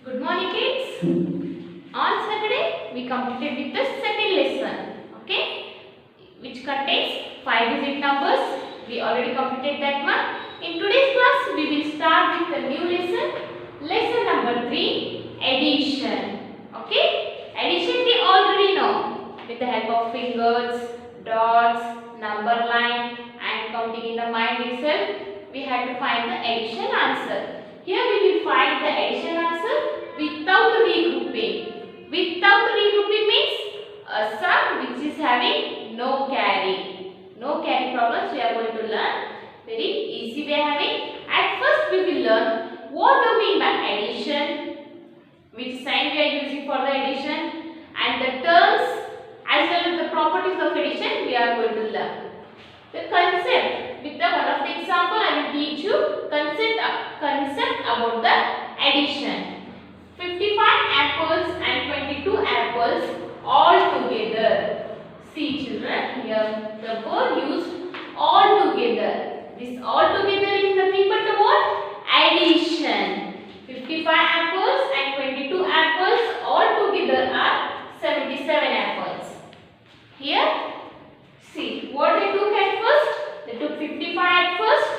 Good morning, kids. On Saturday, we completed with the second lesson, okay, which contains 5-digit numbers. We already completed that one. In today's class, we will start with the new lesson number 3, addition. Okay, addition we already know with the help of fingers, dots, number line, and counting in the mind itself. We have to find the addition answer. Here we will find the addition answer without regrouping. Without regrouping means a sum which is having no carry. No carry problems we are going to learn. Very easy way having. At first we will learn what do we mean by addition, which sign we are using for the addition, and the terms as well as the properties of addition we are going to learn. The concept. With the one of the example, I will teach you concept about the addition. 55 apples and 22 apples all together. See children, here the word used all together. This all together is nothing but the what? Addition. 55 apples and 22 apples all together are 77 apples. Here, see what they took at first. They took 55 at first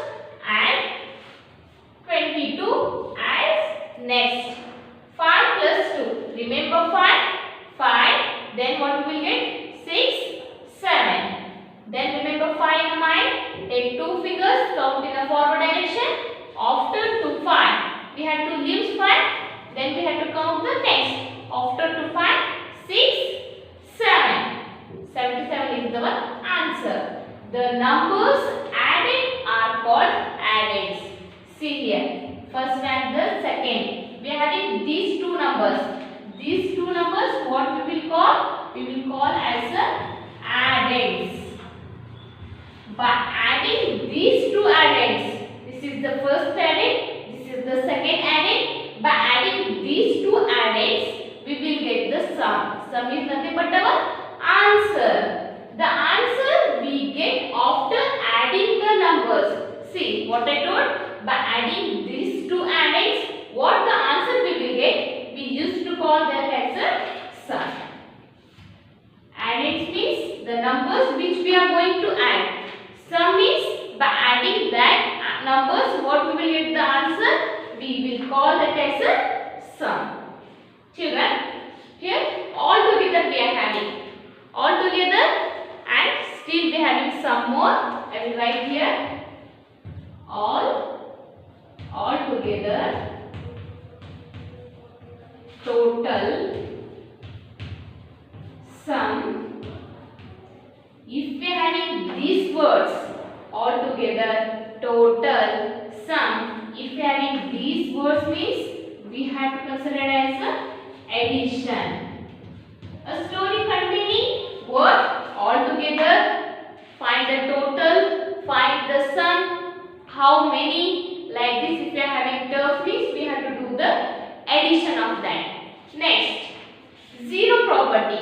and 22 as next. 5 plus 2. Remember 5? 5. Then what we will get? 6, 7. Then remember 5 in the mind. Take 2 fingers, count in a forward direction. After to 5. We had to leave 5. Then we had to count the next. After to 5, 6, 7. 77 is the answer. The numbers added are called addends. See here, first and the second. We are having these two numbers. These two numbers, what we will call? We will call as addends. By adding these two addends, this is the first addend, this is the second addend. By adding these two addends, we will get the sum. Sum is nothing but our answer. The answer we get after adding the numbers. See what I told? By adding these two addends, what the answer we will get? We used to call that as a sum. Addends means the numbers which we are going to add. Sum means by adding that numbers, what we will get the answer? We will call that as a sum. Children, here all together we are having. All together. And still we are having some more. I will write here all together, total, sum. If we are having these words all together, total, sum. If we are having these words means we have to consider as a addition. A story containing what? All together, find the total, find the sum, how many, like this. If we are having turf means we have to do the addition of that. Next, zero property.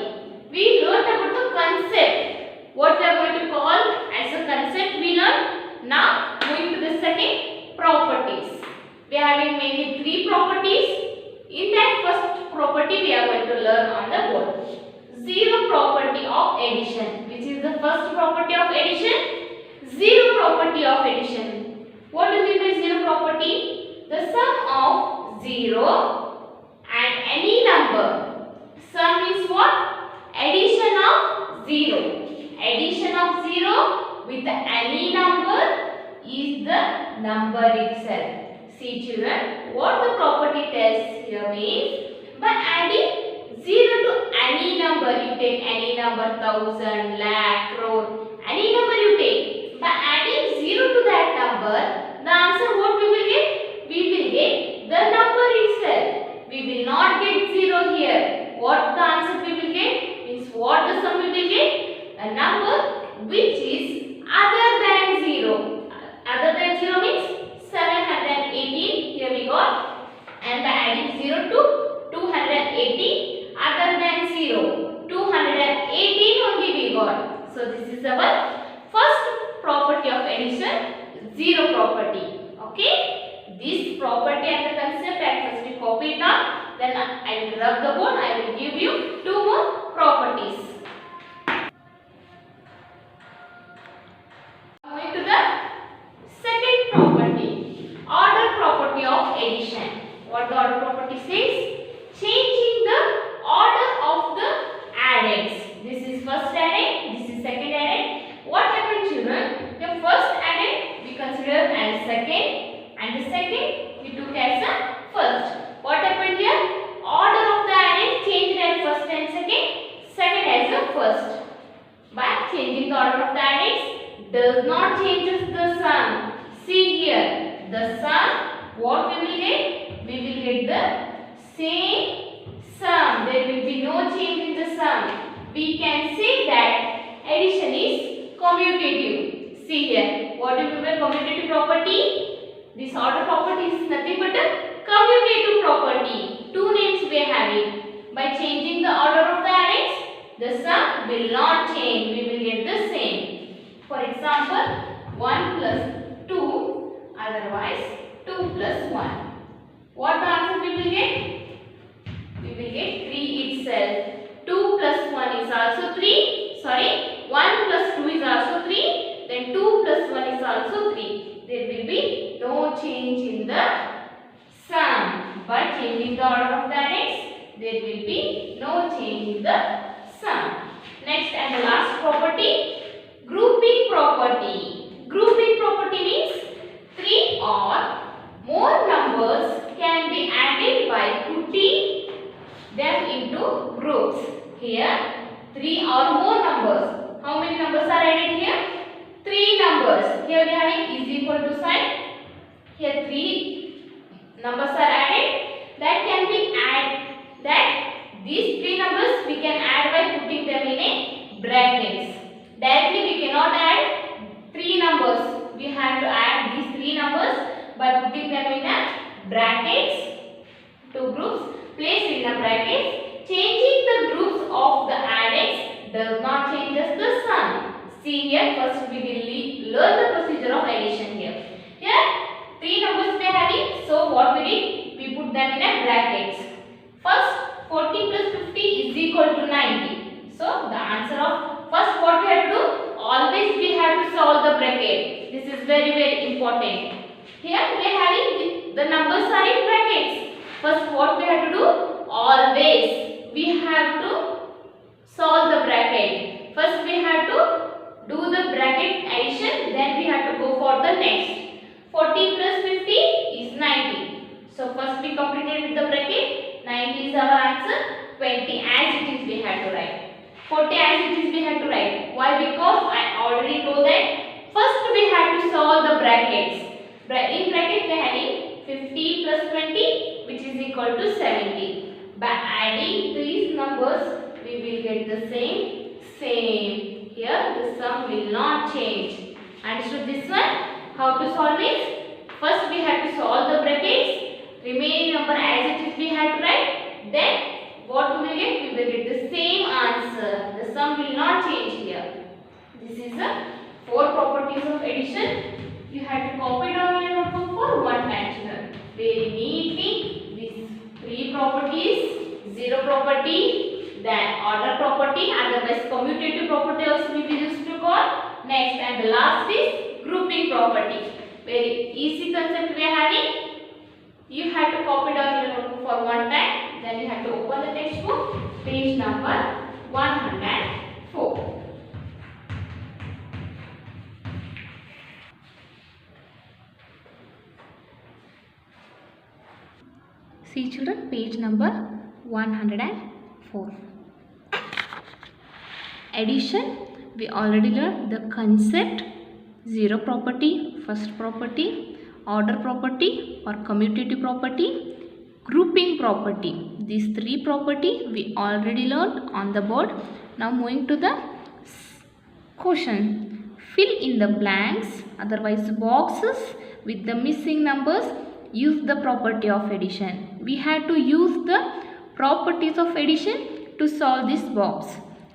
We learned about the concept. What we are going to call as a concept we learned. Now going to the second, properties. We are having mainly 3 properties. In that first property we are going to learn on the board. Zero property of addition. Which is the first property of addition? Zero property of addition. What do you mean by zero property? The sum of 0 and any number. Sum is what? Addition of 0. Addition of 0 with any number is the number itself. See children, what the property tells here means by adding 0 to any number, you take any number, 1000, lakh, crore, any number you take. By adding 0 to that number, the answer what we will get? We will get the number itself. We will not get 0 here. What the answer we will get? Means what the sum we will get? A number which is other than 0. Other than 0 means 718. Here we got. And by adding 0 to 218. Other than 0, 218 only we got. So this is our first property of addition, zero property. Okay. This property and the concept at first we copied it on. Then I will rub the board. I will give you two more properties. Coming to the second property, order property of addition. What the order property says? Changing the order of the addends. This is first addend, this is second addend. What happened, children? The first addend we consider as second and the second we took as a first. What happened here? Order of the addends changed as first and second, second as a first. By changing the order of the addends does not changes the sum. See here, the sum, what we will get? We will get the same sum. There will be no change in the sum. We can say that addition is commutative. See here, what do you mean by commutative property? This order property is nothing but a commutative property. Two names we are having. By changing the order of the addends, the sum will not change. We will get the same. For example, 1 plus 2, otherwise 2 plus 1. What answer we will get? We will get 3 itself. 2 plus 1 is also 3. Sorry, 1 plus 2 is also 3. Then 2 plus 1 is also 3. There will be no change in the sum. By changing the order of the addends, there will be no change in the sum. Next and the last property, grouping property. Grouping property means 3 or more numbers can be added by putting them into groups. Here 3 or more numbers. How many numbers are added here? 3 numbers. Here we are having is equal to sign. Here 3 numbers are added. That can be added. That these 3 numbers we can add by putting them in a brackets. Directly we cannot add 3 numbers. We have to add these 3 numbers by putting them in a brackets. Two groups placed in a bracket. Changing the groups of the addends does not change the sum. See here, first we will learn the procedure of addition here. Here 3 numbers we are having. So what we did? We put them in a brackets. First 40 plus 50 is equal to 90. So the answer of first what we have to do? Always we have to solve the bracket. This is very important. Here we are having the numbers are in brackets. First what we have to do? Always we have to solve the bracket. First we have to do the bracket addition, then we have to go for the next. 40 plus 50 is 90. So first we completed with the bracket. 90 is our answer. 20 as it is we have to write. 40 as it is we have to write. Why? Because I already told that first we have to solve the brackets. In bracket we are having 50 plus 20 which is equal to 70. By adding these numbers we will get the same. Here the sum will not change. Understood this one? How to solve it? First we have to solve the brackets. Remaining number as it is we have to write. Then what we will get? We will get the same answer. The sum will not change here. This is the 4 properties of addition. You have to copy down your notebook for one time, children. Very neatly. These 3 properties, 0 property, then order property, otherwise commutative property also we will use to call. Next and the last is grouping property. Very easy concept we are having. You have to copy down your notebook for one time. Then you have to open the textbook, page number 104. See children, page number 104. Addition, we already learned the concept, 0 property, first property, order property or commutative property, grouping property. These 3 property we already learned on the board. Now moving to the question. Fill in the blanks, otherwise boxes with the missing numbers. Use the property of addition. We have to use the properties of addition to solve this box.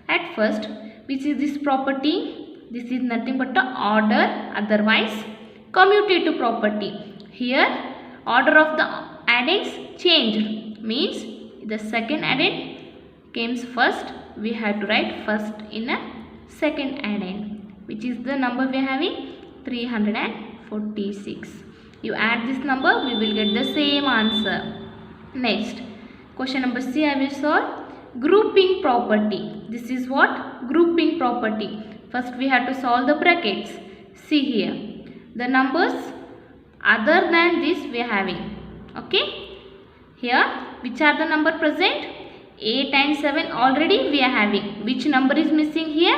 At first, which is this property? This is nothing but the order, otherwise commutative property. Here, order of the addends changed. means the second addend comes first. We have to write first in a second addend, which is the number we are having 346. You add this number, we will get the same answer. Next, question number C I will solve. Grouping property. This is what? Grouping property. First we have to solve the brackets. See here, the numbers other than this we are having. Okay, here which are the number present? 8 and 7 already we are having. Which number is missing here?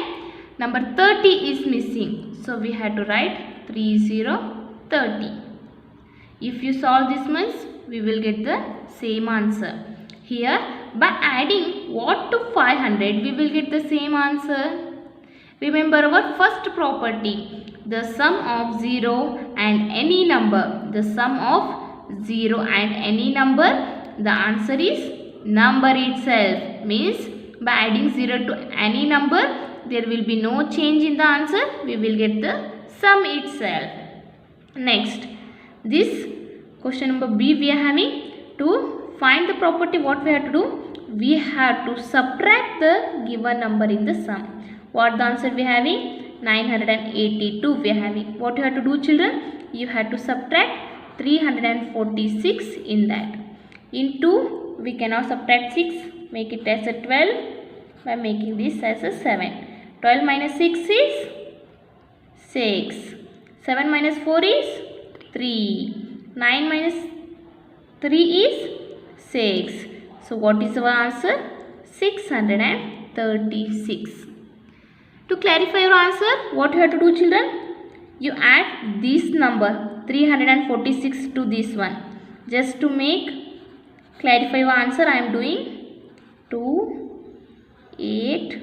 Number 30 is missing. So we have to write 30. If you solve this much, we will get the same answer. Here by adding what to 500, we will get the same answer. Remember our first property, the sum of 0 and any number. The sum of 0 and any number, the answer is number itself. Means by adding 0 to any number, there will be no change in the answer. We will get the sum itself. Next, this question number B we are having. To find the property, what we have to do? We have to subtract the given number in the sum. What the answer we are having? 982 we are having. What you have to do, children? You have to subtract 346 in that. In 2 we cannot subtract 6. Make it as a 12 by making this as a 7. 12 minus 6 is 6. 7 minus 4 is 3. 9 minus 3 is 6. So what is our answer? 636. To clarify your answer, what you have to do, children? You add this number 346 to this one. Just to make clarify your answer, I am doing 2, 8,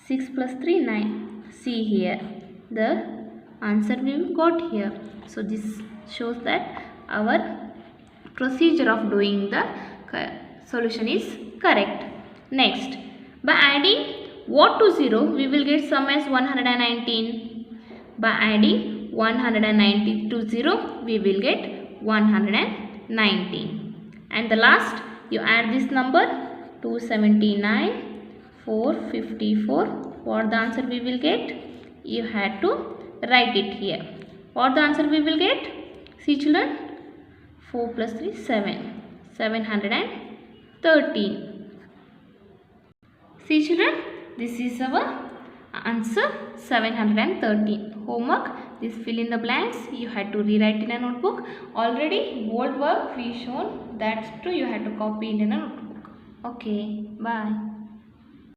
6 plus 3, 9. See here, the answer we got here. So this shows that our procedure of doing the solution is correct. Next, by adding what to 0, we will get sum as 119. By adding 190 to 0, we will get 119. And the last, you add this number 279, 454. What the answer we will get? You had to write it here. What the answer we will get? See children, 4 plus 3, 7. 713. See children, this is our answer 713. Homework, this fill in the blanks you had to rewrite in a notebook. Already bold work we shown, that's true, you had to copy in a notebook. Okay, bye.